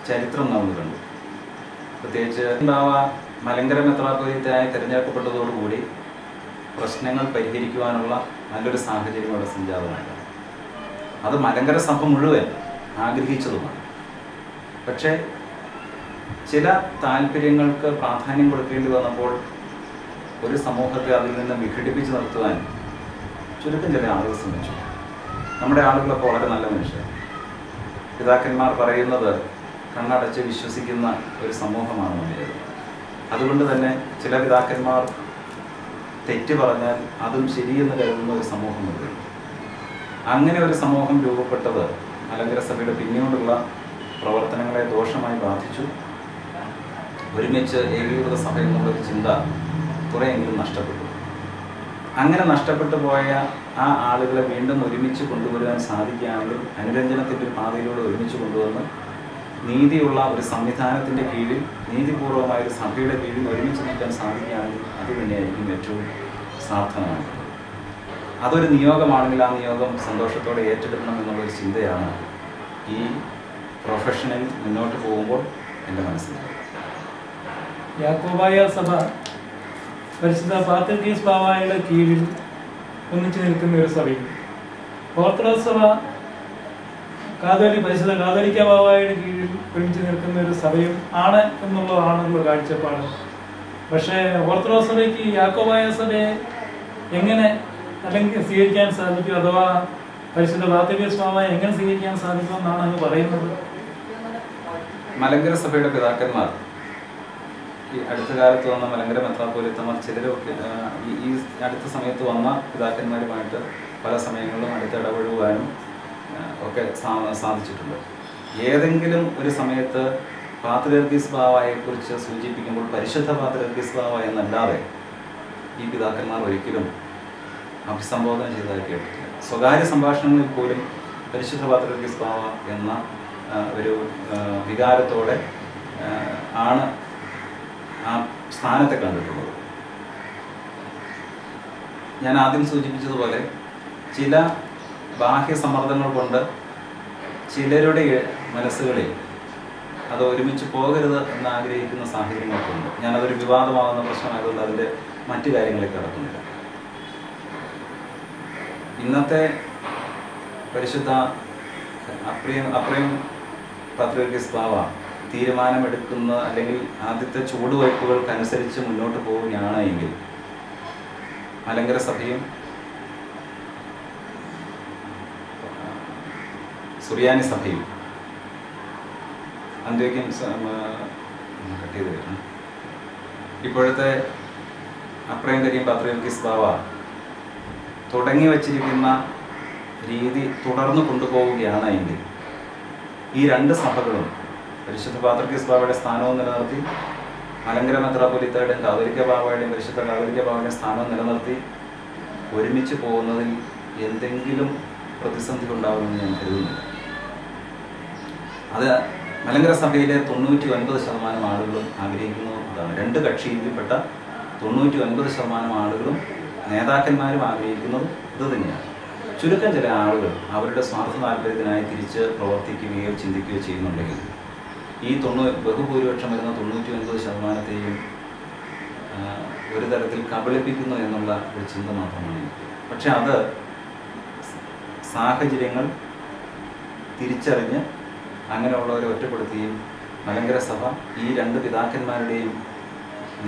ചരിത്രം നമ്മൾ കണ്ടു. പ്രത്യേകിച്ച് മലങ്കര മെത്രാപ്പൊലീത്തയായി തിരഞ്ഞെടുക്കപ്പെട്ടതോടുകൂടി പ്രശ്നങ്ങൾ പരിഹരിക്കുവാനുള്ള നല്ലൊരു സാഹചര്യം അവിടെ സംജാതമായിട്ടുണ്ട്. അത് മലങ്കര സഭ മുഴുവൻ ആഗ്രഹിച്ചതുമാണ്. പക്ഷേ ചില താല്പര്യങ്ങൾക്ക് പ്രാധാന്യം കൊടുക്കേണ്ടി വന്നപ്പോൾ ഒരു സമൂഹത്തെ അതിൽ നിന്ന് വിഘടിപ്പിച്ച് നിർത്തുവാൻ ചുരുക്കം ചില ആളുകൾ ശ്രമിച്ചു. നമ്മുടെ ആളുകളൊക്കെ വളരെ നല്ല മനുഷ്യർ. പിതാക്കന്മാർ പറയുന്നത് കണ്ണടച്ച് വിശ്വസിക്കുന്ന ഒരു സമൂഹമാണ് നമ്മുടേത്. അതുകൊണ്ട് തന്നെ ചില പിതാക്കന്മാർ തെറ്റ് പറഞ്ഞാൽ അതും ശരിയെന്ന് കരുതുന്ന ഒരു സമൂഹമുണ്ട്. അങ്ങനെ ഒരു സമൂഹം രൂപപ്പെട്ടത് മലങ്കര സഭയുടെ പിന്നീടുള്ള പ്രവർത്തനങ്ങളെ ദോഷമായി ബാധിച്ചു. ഒരുമിച്ച് ഏകീകൃത സഭ എന്നുള്ളൊരു ചിന്ത കുറേയെങ്കിലും നഷ്ടപ്പെട്ടു. അങ്ങനെ നഷ്ടപ്പെട്ടു പോയ ആ ആളുകളെ വീണ്ടും ഒരുമിച്ച് കൊണ്ടുവരാൻ സാധിക്കുകയാണെങ്കിൽ, അനുരഞ്ജനത്തിൻ്റെ ഒരു പാതയിലൂടെ ഒരുമിച്ച് കൊണ്ടുവന്ന് നീതിയുള്ള ഒരു സംവിധാനത്തിൻ്റെ കീഴിൽ, നീതിപൂർവമായ ഒരു സഭയുടെ കീഴിൽ ഒരുമിച്ച് നിൽക്കാൻ സാധിക്കുകയാണെങ്കിൽ അത് തന്നെയായിരിക്കും ഏറ്റവും സാർത്ഥകമായിട്ടുള്ളത്. അതൊരു നിയോഗമാണെങ്കിൽ ആ നിയോഗം സന്തോഷത്തോടെ ഏറ്റെടുക്കണം എന്നുള്ളൊരു ചിന്തയാണ് ഈ പ്രൊഫഷനിൽ മുന്നോട്ട് പോകുമ്പോൾ എൻ്റെ മനസ്സിലായി. യാക്കോബായ സഭ പരിശുദ്ധ പാത്രികീസ് ബാവായുടെ കീഴിൽ ഒന്നിച്ചു നിൽക്കുന്ന ഒരു സഭയും, ഓർത്തഡോക്സ് സഭ പരിശുദ്ധ കാതോലിക്ക ബാവായുടെ കീഴിൽ ഒരുമിച്ച് നിൽക്കുന്ന ഒരു സഭയും ആണ് എന്നുള്ളതാണുള്ള കാഴ്ചപ്പാട്. പക്ഷേ ഓർത്തഡോക്സ് സഭയ്ക്ക് യാക്കോബായ സഭയെ എങ്ങനെ അല്ലെങ്കിൽ സ്വീകരിക്കാൻ സാധിക്കും, അഥവാ പരിശുദ്ധ പാത്രികീസ് ബാവയെ എങ്ങനെ സ്വീകരിക്കാൻ സാധിക്കുമെന്നാണ് അങ്ങ് പറയുന്നത്? മലങ്കര സഭയുടെ പിതാക്കന്മാർ, ഈ അടുത്ത കാലത്ത് വന്ന മലങ്കര മെത്രാപ്പൊലീത്തമാർ, ചിലരൊക്കെ ഈ അടുത്ത സമയത്ത് വന്ന പിതാക്കന്മാരുമായിട്ട് പല സമയങ്ങളിലും അടുത്ത് ഇടപഴകുവാനും ഒക്കെ സാധിച്ചിട്ടുണ്ട്. ഏതെങ്കിലും ഒരു സമയത്ത് പാത്രിയർക്കീസ് ബാവയെക്കുറിച്ച് സൂചിപ്പിക്കുമ്പോൾ പരിശുദ്ധ പാത്രിയർക്കീസ് ബാവ എന്നല്ലാതെ ഈ പിതാക്കന്മാർ ഒരിക്കലും അഭിസംബോധന ചെയ്തതായി കേട്ടിട്ടില്ല. സ്വകാര്യ സംഭാഷണങ്ങളിൽ പോലും പരിശുദ്ധ പാത്രിയർക്കീസ് ബാവ എന്ന ഒരു വികാരത്തോടെ ആണ് ആ സ്ഥാനത്തെ കണ്ടിട്ടുള്ളത്. ഞാൻ ആദ്യം സൂചിപ്പിച്ചതുപോലെ ചില ബാഹ്യ സമ്മർദ്ദങ്ങൾ കൊണ്ട് ചിലരുടെ മനസ്സുകളിൽ അത് ഒരുമിച്ച് പോകരുത് എന്ന് ആഗ്രഹിക്കുന്ന സാഹചര്യങ്ങളൊക്കെ ഉണ്ട്. ഞാനതൊരു വിവാദമാകുന്ന പ്രശ്നമായതുകൊണ്ട് അതിൻ്റെ മറ്റു കാര്യങ്ങളിലേക്ക് കടക്കുന്നില്ല. ഇന്നത്തെ പരിശുദ്ധ അപ്രിയം പാത്രിയർക്കീസ് ബാവ തീരുമാനമെടുക്കുന്ന അല്ലെങ്കിൽ ആദ്യത്തെ ചുവടുവയ്പ്പുകൾക്കനുസരിച്ച് മുന്നോട്ട് പോവുകയാണ് എങ്കിൽ മലങ്കര സഭയും സുറിയാനി സഭയും അന്ത്യോക്യൻ കട്ട് ചെയ്ത് വരണം. ഇപ്പോഴത്തെ അപ്രയം കരിയും പാത്രിയർക്കീസ് ബാവ തുടങ്ങി വച്ചിരിക്കുന്ന രീതി തുടർന്ന് കൊണ്ടുപോവുകയാണ് എങ്കിൽ ഈ രണ്ട് സഭകളും പരിശുദ്ധ പാത്രിയർക്കീസ് ബാവയുടെ സ്ഥാനവും നിലനിർത്തി, മലങ്കര മെത്രാപ്പൊലീത്തയുടെയും കാതോലിക്ക ബാവയുടെയും പരിശുദ്ധ കാതോലിക്ക ബാവയുടെയും സ്ഥാനവും നിലനിർത്തി ഒരുമിച്ച് പോകുന്നതിൽ എന്തെങ്കിലും പ്രതിസന്ധി ഉണ്ടാകുമെന്ന് ഞാൻ കരുതുന്നില്ല. അത് മലങ്കര സഭയിലെ 99% ആളുകളും ആഗ്രഹിക്കുന്നത് അതാണ്. രണ്ട് കക്ഷിയിൽപ്പെട്ട 99% ആളുകളും നേതാക്കന്മാരും ആഗ്രഹിക്കുന്നത് ഇത് തന്നെയാണ്. ചുരുക്കം ചില ആളുകൾ അവരുടെ സ്വാർത്ഥ താല്പര്യത്തിനായി തിരിച്ച് പ്രവർത്തിക്കുകയോ ചിന്തിക്കുകയോ ചെയ്യുന്നുണ്ടെങ്കിൽ ഈ ബഹുഭൂരിപക്ഷം വരുന്ന 99%ത്തെയും ഒരു തരത്തിൽ കബളിപ്പിക്കുന്നു എന്നുള്ള ഒരു ചിന്ത മാത്രമാണ് എനിക്ക്. പക്ഷെ അത് സാഹചര്യങ്ങൾ തിരിച്ചറിഞ്ഞ് അങ്ങനെയുള്ളവരെ ഒറ്റപ്പെടുത്തുകയും മലങ്കര സഭ ഈ രണ്ട് പിതാക്കന്മാരുടെയും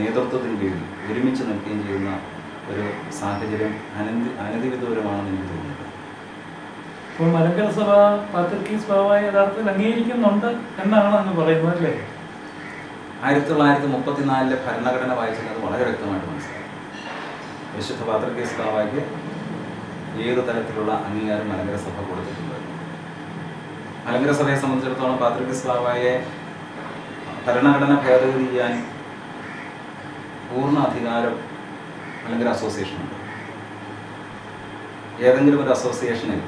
നേതൃത്വത്തിന് കീഴിൽ ഒരുമിച്ച് നിൽക്കുകയും ചെയ്യുന്ന ഒരു സാഹചര്യം അനധിവിദൂരമാണെന്ന് എനിക്ക് തോന്നുന്നത്. ഇപ്പോൾ മലങ്കര സഭ പാത്രിക്കീസ് ബാവായെ യഥാർത്ഥത്തിൽ അംഗീകരിക്കുന്നുണ്ട് എന്നാണ് അങ്ങ് പറയുന്നത് അല്ലേ? 1934 ഭരണഘടന വായിച്ചാൽ അത് വളരെ വ്യക്തമായിട്ട് മനസ്സിലാക്കും. വിശുദ്ധ പാത്രിക്കീസ് ബാവയ്ക്ക് ഏത് തരത്തിലുള്ള അംഗീകാരം മലങ്കര സഭ കൊടുത്തിട്ടുണ്ട്. മലങ്കര സഭയെ സംബന്ധിച്ചിടത്തോളം പാത്രിക്കീസ് ബാവയെ ഭരണഘടന ഭേദഗതി ചെയ്യാൻ പൂർണ്ണ അധികാരം മലങ്കര അസോസിയേഷനുണ്ട്. ഏതെങ്കിലും ഒരു അസോസിയേഷനിൽ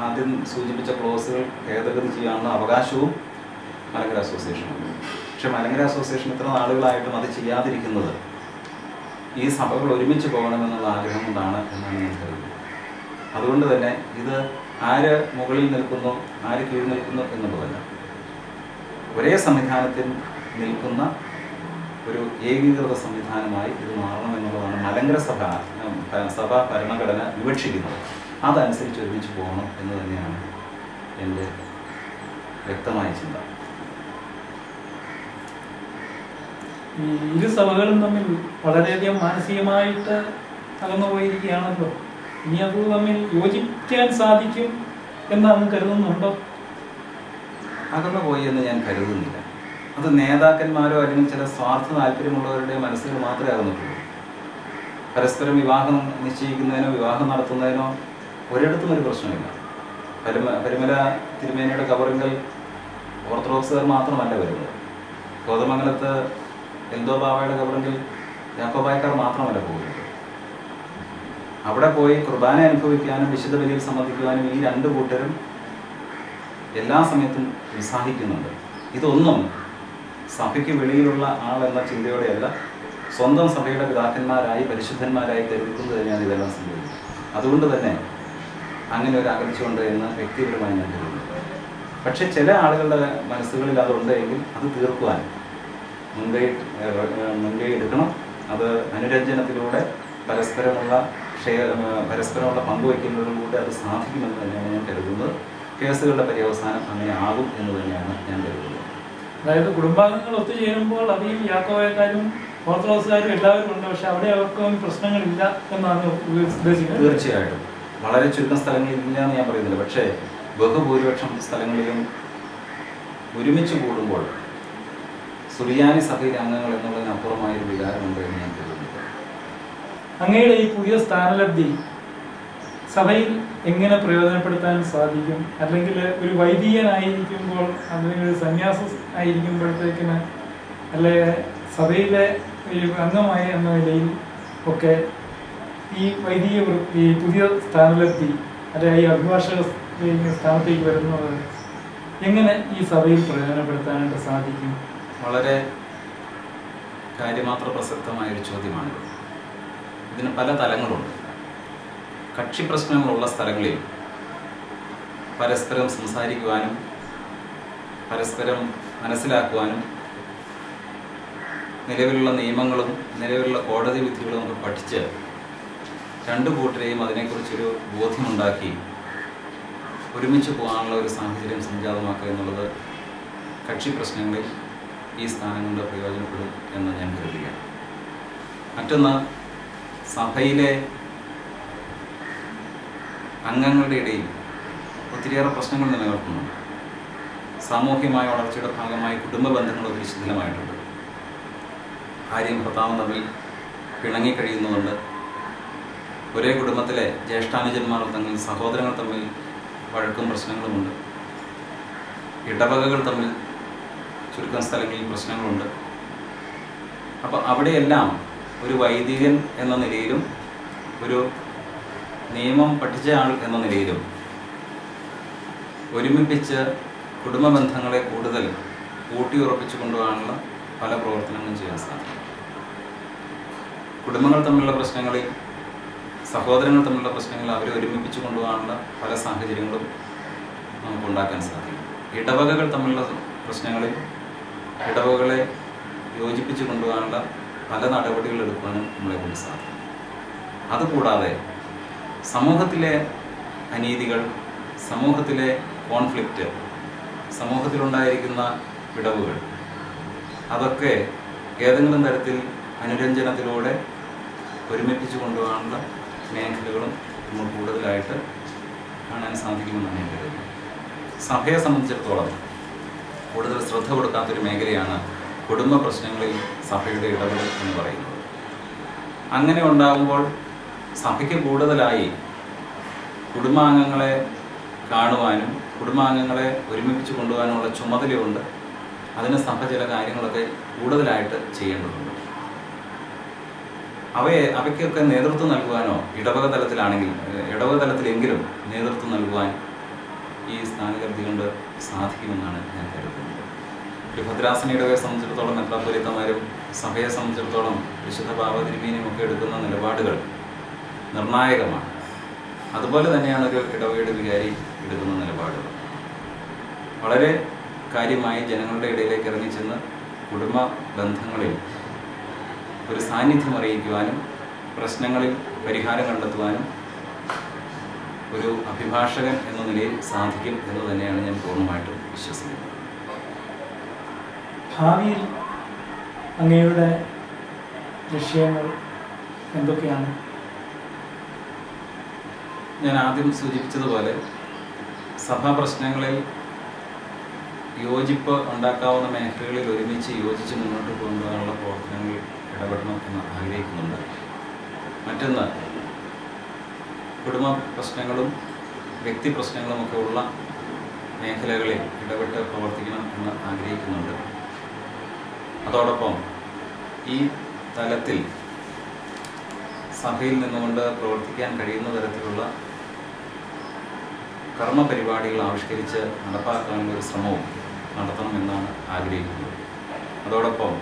ആദ്യം സൂചിപ്പിച്ച ക്ലോസുകൾ ഭേദഗതി ചെയ്യാനുള്ള അവകാശവും മലങ്കര അസോസിയേഷനുണ്ട്. പക്ഷെ മലങ്കര അസോസിയേഷൻ ഇത്ര നാളുകളായിട്ടും അത് ചെയ്യാതിരിക്കുന്നത് ഈ സഭകൾ ഒരുമിച്ച് പോകണമെന്നുള്ള ആഗ്രഹം കൊണ്ടാണ് എന്നാണ് ഞാൻ കരുതുന്നത്. അതുകൊണ്ട് തന്നെ ഇത് ആര് മുകളിൽ നിൽക്കുന്നു, ആര് കീഴിൽ നിൽക്കുന്നു എന്നുള്ളതല്ല, ഒരേ സംവിധാനത്തിൽ നിൽക്കുന്ന ഒരു ഏകീകൃത സംവിധാനമായി ഇത് മാറണമെന്നുള്ളതാണ് മലങ്കര സഭ ഭരണഘടന വിവക്ഷിക്കുന്നത്. അതനുസരിച്ച് ഒരുമിച്ച് പോകണം എന്ന് തന്നെയാണ് എൻ്റെ വ്യക്തമായ ചിന്ത. ഈ ഇരു സഭകളും തമ്മിൽ വളരെയധികം മാനസികമായിട്ട് അകന്നു പോയിരിക്കുകയാണല്ലോ. ഇനി അത് തമ്മിൽ യോജിക്കാൻ സാധിക്കും എന്നങ്ങ് കരുതുന്നുണ്ടോ? അകന്നു പോയി എന്ന് ഞാൻ കരുതുന്നില്ല. അത് നേതാക്കന്മാരോ അല്ലെങ്കിൽ ചില സ്വാർത്ഥ താല്പര്യമുള്ളവരുടെ മനസ്സുകൾ മാത്രമേ അകന്നിട്ടുള്ളൂ. പരസ്പരം വിവാഹം നിശ്ചയിക്കുന്നതിനോ വിവാഹം നടത്തുന്നതിനോ ഒരിടത്തും ഒരു പ്രശ്നമില്ല. പരിമല തിരുമേനിയുടെ കബറിങ്കൽ ഓർത്തഡോക്സുകാർ മാത്രമല്ല വരുന്നത്. കോതമംഗലത്ത് എൽദോ ബാവയുടെ കബറിങ്കൽ യാക്കോബായക്കാർ മാത്രമല്ല പോകുന്നത്. അവിടെ പോയി കുർബാന അനുഭവിക്കാനും വിശുദ്ധ ബലിയിൽ സംബന്ധിക്കുവാനും ഈ രണ്ട് കൂട്ടരും എല്ലാ സമയത്തും ഉത്സാഹിക്കുന്നുണ്ട്. ഇതൊന്നും സഭയ്ക്ക് വെളിയിലുള്ള ആളെന്ന ചിന്തയോടെയല്ല, സ്വന്തം സഭയുടെ പിതാക്കന്മാരായി പരിശുദ്ധന്മാരായി കരുതുന്നത് തന്നെയാണ് ഇതെല്ലാം സംഭവിക്കുന്നത്. അതുകൊണ്ട് തന്നെ അങ്ങനെ ഒരു അകൽച്ചുണ്ട് എന്ന് വ്യക്തിപരമായി ഞാൻ കരുതുന്നു. പക്ഷെ ചില ആളുകളുടെ മനസ്സുകളിൽ അതുണ്ട് എങ്കിൽ അത് തീർക്കുവാൻ മുൻകൈ എടുക്കണം. അത് അനുരഞ്ജനത്തിലൂടെ പരസ്പരമുള്ള പങ്കുവയ്ക്കുന്നതിലൂടെ അത് സാധിക്കുമെന്ന് തന്നെയാണ് ഞാൻ കരുതുന്നത്. കേസുകളുടെ പര്യവസാനം അങ്ങനെ ആകും എന്ന് തന്നെയാണ് ഞാൻ കരുതുന്നത്. അതായത് കുടുംബാംഗങ്ങൾ ഒത്തുചേരുമ്പോൾ അതിൽ യാക്കോബായക്കാരും ഓർത്തഡോക്സുകാരും എല്ലാവരും ഉണ്ട്, പക്ഷെ അവിടെ അവർക്കും പ്രശ്നങ്ങളില്ല എന്നാണ് ഉദ്ദേശിക്കുന്നത്. തീർച്ചയായിട്ടും വളരെ ചുരുക്കം സ്ഥലങ്ങളിൽ ഇല്ല എന്ന് ഞാൻ പറയുന്നില്ല. പക്ഷേ ബഹുഭൂരിപക്ഷം സ്ഥലങ്ങളിലും ഒരുമിച്ച് കൂടുമ്പോൾ സുറിയാനി സഭയിലെ അംഗങ്ങൾ എന്നുള്ളതിനപ്പുറമായൊരു വികാരമുണ്ട് എന്ന് ഞാൻ കരുതുന്നത്. അങ്ങയുടെ ഈ പുതിയ സ്ഥാനലബ്ധി സഭയിൽ എങ്ങനെ പ്രയോജനപ്പെടുത്താൻ സാധിക്കും? അല്ലെങ്കിൽ ഒരു വൈദികനായിരിക്കുമ്പോൾ അല്ലെങ്കിൽ ഒരു സന്യാസം ആയിരിക്കുമ്പോഴത്തേക്കിന് അല്ലെ സഭയിലെ ഒരു അംഗമായി എന്ന നിലയിൽ ഒക്കെ ഈ ഈ പുതിയ സ്ഥാനലബ്ധി അല്ലെ ഈ അഭിഭാഷക സ്ഥാനത്തേക്ക് വരുന്നത് എങ്ങനെ ഈ സഭയിൽ പ്രയോജനപ്പെടുത്താനായിട്ട് സാധിക്കും? വളരെ കാര്യമാത്ര പ്രസക്തമായൊരു ചോദ്യമാണിത്. ഇതിന് പല തലങ്ങളുണ്ട്. കക്ഷി പ്രശ്നങ്ങളുള്ള സ്ഥലങ്ങളിൽ പരസ്പരം സംസാരിക്കുവാനും പരസ്പരം മനസ്സിലാക്കുവാനും നിലവിലുള്ള നിയമങ്ങളും നിലവിലുള്ള കോടതി വിധികളും ഒക്കെ പഠിച്ച് രണ്ടു കൂട്ടരെയും അതിനെക്കുറിച്ചൊരു ബോധ്യമുണ്ടാക്കി ഒരുമിച്ച് പോകാനുള്ള ഒരു സാഹചര്യം സംജാതമാക്കുക എന്നുള്ളത് കക്ഷി പ്രശ്നങ്ങളിൽ ഈ സ്ഥാനം കൊണ്ട് പ്രയോജനപ്പെടും എന്ന് ഞാൻ കരുതുകയാണ്. മറ്റൊന്ന്, സഭയിലെ അംഗങ്ങളുടെ ഇടയിൽ ഒത്തിരിയേറെ പ്രശ്നങ്ങൾ നിലനിൽക്കുന്നുണ്ട്. സാമൂഹ്യമായ വളർച്ചയുടെ ഭാഗമായി കുടുംബ ബന്ധങ്ങൾ ഒത്തിരി ശിഥിലമായിട്ടുണ്ട്. ഭാര്യയും ഭർത്താവും തമ്മിൽ പിണങ്ങിക്കഴിയുന്നുണ്ട്. ഒരേ കുടുംബത്തിലെ ജ്യേഷ്ഠാനുജന്മാർ തമ്മിൽ, സഹോദരങ്ങൾ തമ്മിൽ വഴക്കും പ്രശ്നങ്ങളുമുണ്ട്. ഇടവകകൾ തമ്മിൽ ചുരുക്കം സ്ഥലങ്ങളിൽ പ്രശ്നങ്ങളുണ്ട്. അപ്പോൾ അവിടെയെല്ലാം ഒരു വൈദികൻ എന്ന നിലയിലും ഒരു നിയമം പഠിച്ച ആൾ എന്ന നിലയിലും ഒരുമിപ്പിച്ച് കുടുംബ ബന്ധങ്ങളെ കൂടുതൽ ഊട്ടിയുറപ്പിച്ചു കൊണ്ടുപോകാനുള്ള പല പ്രവർത്തനങ്ങളും ചെയ്യാൻ സാധിക്കും. കുടുംബങ്ങൾ തമ്മിലുള്ള പ്രശ്നങ്ങളിൽ, സഹോദരങ്ങൾ തമ്മിലുള്ള പ്രശ്നങ്ങളിൽ അവരെ ഒരുമിപ്പിച്ചു കൊണ്ടുപോകാനുള്ള പല സാഹചര്യങ്ങളും നമുക്ക് ഉണ്ടാക്കാൻ സാധിക്കും. ഇടവകകൾ തമ്മിലുള്ള പ്രശ്നങ്ങളിൽ ഇടവകളെ യോജിപ്പിച്ച് കൊണ്ടുപോകാനുള്ള പല നടപടികൾ എടുക്കാനും നമ്മളെ കൊണ്ട് സാധിക്കും. അതുകൂടാതെ സമൂഹത്തിലെ അനീതികൾ, സമൂഹത്തിലെ കോൺഫ്ലിക്റ്റ്, സമൂഹത്തിലുണ്ടായിരിക്കുന്ന വിടവുകൾ, അതൊക്കെ ഏതെങ്കിലും തരത്തിൽ അനുരഞ്ജനത്തിലൂടെ ഒരുമിപ്പിച്ച് കൊണ്ടുപോകാനുള്ള മേഖലകളും നമ്മൾ കൂടുതലായിട്ട് കാണാൻ സാധിക്കുമെന്നാണ് ഞാൻ കരുതുന്നത്. സഭയെ സംബന്ധിച്ചിടത്തോളം കൂടുതൽ ശ്രദ്ധ കൊടുക്കാത്തൊരു മേഖലയാണ് കുടുംബ പ്രശ്നങ്ങളിൽ സഭയുടെ ഇടപെടൽ എന്ന് പറയുന്നത്. അങ്ങനെ ഉണ്ടാകുമ്പോൾ സഭയ്ക്ക് കൂടുതലായി കുടുംബാംഗങ്ങളെ കാണുവാനും കുടുംബാംഗങ്ങളെ ഒരുമിപ്പിച്ച് കൊണ്ടുപോകാനുള്ള ചുമതലയുണ്ട്. അതിന് സഭ ചില കാര്യങ്ങളൊക്കെ കൂടുതലായിട്ട് ചെയ്യേണ്ടതുണ്ട്. അവയ്ക്കൊക്കെ നേതൃത്വം നൽകുവാനോ ഇടവക തലത്തിലെങ്കിലും നേതൃത്വം നൽകുവാൻ ഈ സ്ഥാനകർത്തി കൊണ്ട് സാധിക്കുമെന്നാണ് ഞാൻ കരുതുന്നത്. ഒരു ഭദ്രാസന ഇടവയെ സംബന്ധിച്ചിടത്തോളം മെത്രാപ്പൊലീത്തമാരും സഭയെ സംബന്ധിച്ചിടത്തോളം വിശുദ്ധ പാവതിരുമേനിയും ഒക്കെ എടുക്കുന്ന നിലപാടുകൾ നിർണായകമാണ്. അതുപോലെ തന്നെയാണ് ഒരു ഇടവകയുടെ വികാരി എടുക്കുന്ന നിലപാടുകൾ. വളരെ കാര്യമായി ജനങ്ങളുടെ ഇടയിലേക്ക് ഇറങ്ങിച്ചെന്ന് കുടുംബ ബന്ധങ്ങളിൽ ഒരു സാന്നിധ്യം അറിയിക്കുവാനും പ്രശ്നങ്ങളിൽ പരിഹാരം കണ്ടെത്തുവാനും ഒരു അഭിഭാഷകൻ എന്ന നിലയിൽ സാധിക്കും എന്ന് തന്നെയാണ് ഞാൻ പൂർണ്ണമായിട്ടും വിശ്വസിക്കുന്നത്. ഭാവിയിൽ അങ്ങയുടെ ലക്ഷ്യങ്ങൾ എന്തൊക്കെയാണ്? ഞാൻ ആദ്യം സൂചിപ്പിച്ചതുപോലെ സഭാ പ്രശ്നങ്ങളിൽ യോജിപ്പ് ഉണ്ടാക്കാവുന്ന മേഖലകളിൽ ഒരുമിച്ച് യോജിച്ച് മുന്നോട്ട് കൊണ്ടുപോകാനുള്ള പ്രവർത്തനങ്ങളിൽ ഇടപെടണം എന്ന് ആഗ്രഹിക്കുന്നുണ്ട്. മറ്റൊന്ന്, കുടുംബ പ്രശ്നങ്ങളും വ്യക്തി പ്രശ്നങ്ങളുമൊക്കെ ഉള്ള മേഖലകളിൽ ഇടപെട്ട് പ്രവർത്തിക്കണം എന്ന് ആഗ്രഹിക്കുന്നുണ്ട്. അതോടൊപ്പം ഈ തലത്തിൽ സഭയിൽ നിന്നുകൊണ്ട് പ്രവർത്തിക്കാൻ കഴിയുന്ന തരത്തിലുള്ള കർമ്മ പരിപാടികൾ ആവിഷ്കരിച്ച് നടപ്പാക്കാനുള്ള ഒരു ശ്രമവും നടത്തണമെന്നാണ് ആഗ്രഹിക്കുന്നത്. അതോടൊപ്പം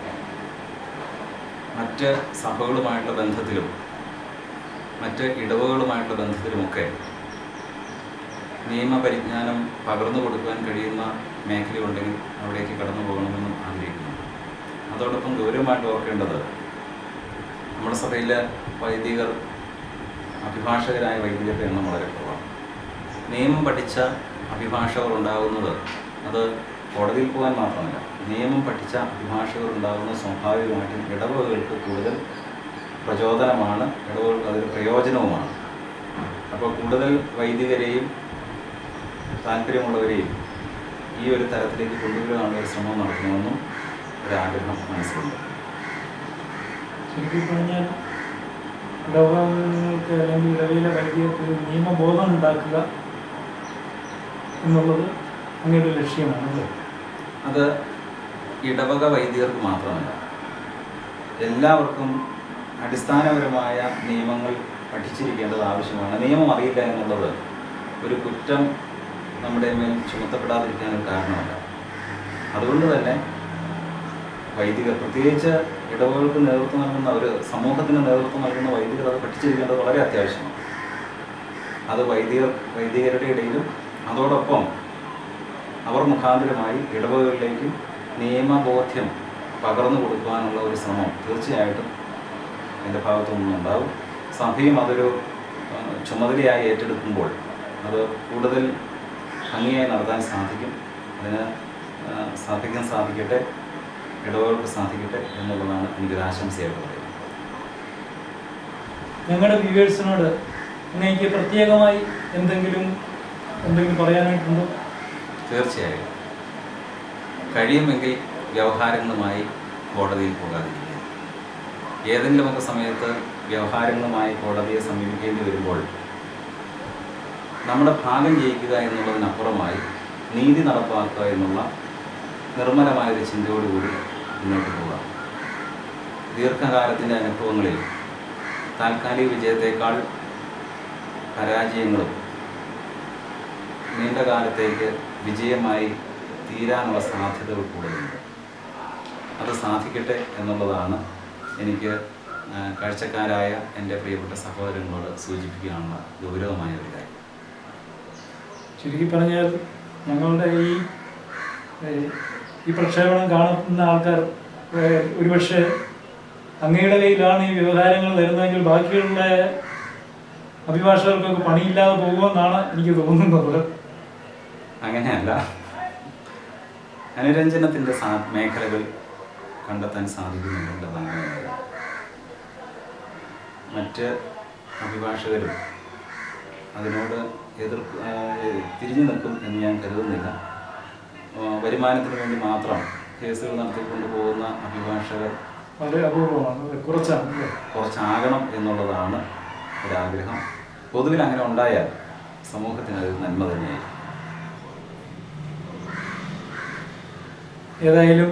മറ്റ് സഭകളുമായിട്ടുള്ള ബന്ധത്തിലും മറ്റ് ഇടവകളുമായിട്ടുള്ള ബന്ധത്തിലുമൊക്കെ നിയമപരിജ്ഞാനം പകർന്നു കൊടുക്കാൻ കഴിയുന്ന മേഖലയുണ്ടെങ്കിൽ അവിടേക്ക് കടന്നു പോകണമെന്നും ആഗ്രഹിക്കുന്നുണ്ട്. അതോടൊപ്പം ഗൗരവമായിട്ട് ഓർക്കേണ്ടത്, നമ്മുടെ സഭയിലെ വൈദികർ, അഭിഭാഷകരായ വൈദികരുടെ എണ്ണം വളരെ കുറവാണ്. നിയമം പഠിച്ച അഭിഭാഷകർ ഉണ്ടാകുന്നത് അത് കോടതിയിൽ പോകാൻ മാത്രമല്ല, നിയമം പഠിച്ച അഭിഭാഷകർ ഉണ്ടാകുന്ന സ്വാഭാവികമായിട്ടും ഇടവകകൾക്ക് കൂടുതൽ പ്രചോദനമാണ്, ഇടവകൾക്ക് അതൊരു പ്രയോജനവുമാണ്. അപ്പോൾ കൂടുതൽ വൈദികരെയും താല്പര്യമുള്ളവരെയും ഈ ഒരു തരത്തിലേക്ക് കൊണ്ടുവരാനുള്ള ഒരു ശ്രമം നടത്തണമെന്നും ഒരാഗ്രഹം മനസ്സിലുണ്ട്. ശരിക്കും പറഞ്ഞാൽ ഇടവകൾക്ക് അല്ലെങ്കിൽ ഇടവയിലെ വൈദികർക്ക് നിയമബോധം ഉണ്ടാക്കുക എന്നുള്ളത് അങ്ങയുടെ ലക്ഷ്യമാണല്ലോ. അത് ഇടവക വൈദികർക്ക് മാത്രമല്ല, എല്ലാവർക്കും അടിസ്ഥാനപരമായ നിയമങ്ങൾ പഠിച്ചിരിക്കേണ്ടത് ആവശ്യമാണ്. നിയമം അറിയില്ല എന്നുള്ളത് ഒരു കുറ്റം നമ്മുടെ മേൽ ചുമത്തപ്പെടാതിരിക്കാനൊരു കാരണമല്ല. അതുകൊണ്ട് തന്നെ വൈദികർ, പ്രത്യേകിച്ച് ഇടവകൾക്ക് നേതൃത്വം നൽകുന്ന ഒരു സമൂഹത്തിന് നേതൃത്വം നൽകുന്ന വൈദികർ അത് പഠിച്ചിരിക്കേണ്ടത് വളരെ അത്യാവശ്യമാണ്. അത് വൈദികരുടെ ഇടയിലും അതോടൊപ്പം അവർ മുഖാന്തരമായി ഇടവകകളിലേക്കും നിയമബോധ്യം പകർന്നു കൊടുക്കുവാനുള്ള ഒരു ശ്രമം തീർച്ചയായിട്ടും എൻ്റെ ഭാഗത്തു നിന്നുണ്ടാവും. സഭയും അതൊരു ചുമതലയായി ഏറ്റെടുക്കുമ്പോൾ അത് കൂടുതൽ ഭംഗിയായി നടത്താൻ സാധിക്കും. അതിന് സാധിക്കാൻ സാധിക്കട്ടെ, ഇടവകൾക്ക് സാധിക്കട്ടെ എന്നുള്ളതാണ് എനിക്കൊരു ആശംസയായിട്ട് പറയുന്നത്. ഞങ്ങളുടെ വ്യൂവേഴ്സിനോട് നിങ്ങൾക്ക് പ്രത്യേകമായി എന്തെങ്കിലും പറയാനായിട്ടുണ്ടോ? തീർച്ചയായും കഴിയുമെങ്കിൽ വ്യവഹാരങ്ങളുമായി കോടതിയിൽ പോകാതിരിക്കുക. ഏതെങ്കിലുമൊക്കെ സമയത്ത് വ്യവഹാരങ്ങളുമായി കോടതിയെ സമീപിക്കേണ്ടി വരുമ്പോൾ നമ്മുടെ ഭാഗം ജയിക്കുക എന്നുള്ളതിനപ്പുറമായി നീതി നടപ്പാക്കുക എന്നുള്ള നിർമ്മലമായൊരു ചിന്തയോടുകൂടി മുന്നോട്ട് പോവുക. ദീർഘകാലത്തിൻ്റെ അനുഭവങ്ങളിൽ താൽക്കാലിക വിജയത്തേക്കാൾ പരാജയങ്ങളും നീണ്ട കാലത്തേക്ക് വിജയമായി തീരാനുള്ള സാധ്യതകൾ കൂടുതലുണ്ട്. അത് സാധിക്കട്ടെ എന്നുള്ളതാണ് എനിക്ക് കാഴ്ചക്കാരായ എൻ്റെ പ്രിയപ്പെട്ട സഹോദരങ്ങളോട് സൂചിപ്പിക്കാനുള്ള ഗൗരവമായ ഒരു കാര്യം. ചുരുക്കി പറഞ്ഞാൽ ഞങ്ങളുടെ ഈ പ്രക്ഷേപണം കാണുന്ന ആൾക്കാർ ഒരുപക്ഷെ അങ്ങയുടെ കയ്യിലാണ് ഈ വ്യവഹാരങ്ങൾ വരുന്നതെങ്കിൽ ബാക്കിയുള്ള അഭിഭാഷകർക്കൊക്കെ പണിയില്ലാതെ പോകുമെന്നാണ് എനിക്ക് തോന്നുന്നത്. അങ്ങനെയല്ല, അനുരഞ്ജനത്തിൻ്റെ മേഖലകൾ കണ്ടെത്താൻ സാധിക്കുന്നുണ്ടെന്നതാണ്. മറ്റ് അഭിഭാഷകരും അതിനോട് തിരിഞ്ഞു നിൽക്കും എന്ന് ഞാൻ കരുതുന്നില്ല. വരുമാനത്തിന് വേണ്ടി മാത്രം കേസുകൾ നടത്തിക്കൊണ്ട് പോകുന്ന അഭിഭാഷകർ വളരെ അപൂർവമാണ്, കുറച്ചാകണം എന്നുള്ളതാണ് ഒരാഗ്രഹം. പൊതുവിൽ അങ്ങനെ ഉണ്ടായാൽ സമൂഹത്തിന് അത് നന്മ തന്നെയായിരിക്കും. ഏതായാലും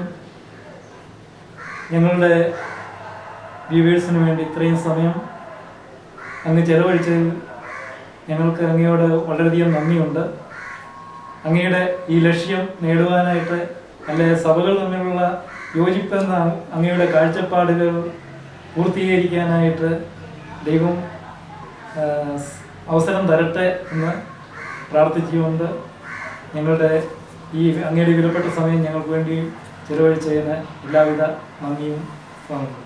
ഞങ്ങളുടെ വ്യൂവേഴ്സിന് വേണ്ടി ഇത്രയും സമയം അങ്ങ് ചെലവഴിച്ചതിൽ ഞങ്ങൾക്ക് അങ്ങയോട് വളരെയധികം നന്ദിയുണ്ട്. അങ്ങയുടെ ഈ ലക്ഷ്യം നേടുവാനായിട്ട് അല്ലെ സഭകൾ തമ്മിലുള്ള യോജിപ്പെന്ന അങ്ങയുടെ കാഴ്ചപ്പാടുകൾ പൂർത്തീകരിക്കാനായിട്ട് ദൈവം അവസരം തരട്ടെ എന്ന് പ്രാർത്ഥിച്ചുകൊണ്ട് ഞങ്ങളുടെ ഈ അങ്ങയുടെ വിലപ്പെട്ട സമയം ഞങ്ങൾക്ക് വേണ്ടി ചെലവഴിച്ചതിന് എല്ലാവിധ നന്ദിയും സ്വാഗതം.